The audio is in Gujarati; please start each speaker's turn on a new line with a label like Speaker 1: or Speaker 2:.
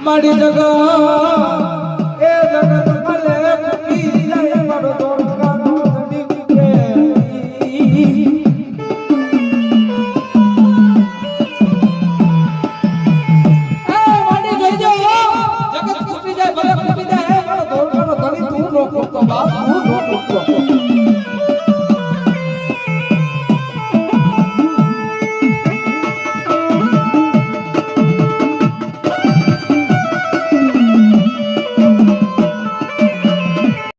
Speaker 1: મારી જગત એ જગત ભલે ફૂટી જાય મારો દોડકાનો ધડી કુકે મારી જોઈજો જગત ફૂટી જાય ભલે ફૂટી જાય મારો દોડકાનો ધડી તું નો ફૂટતો બાપ તું નો ફૂટતો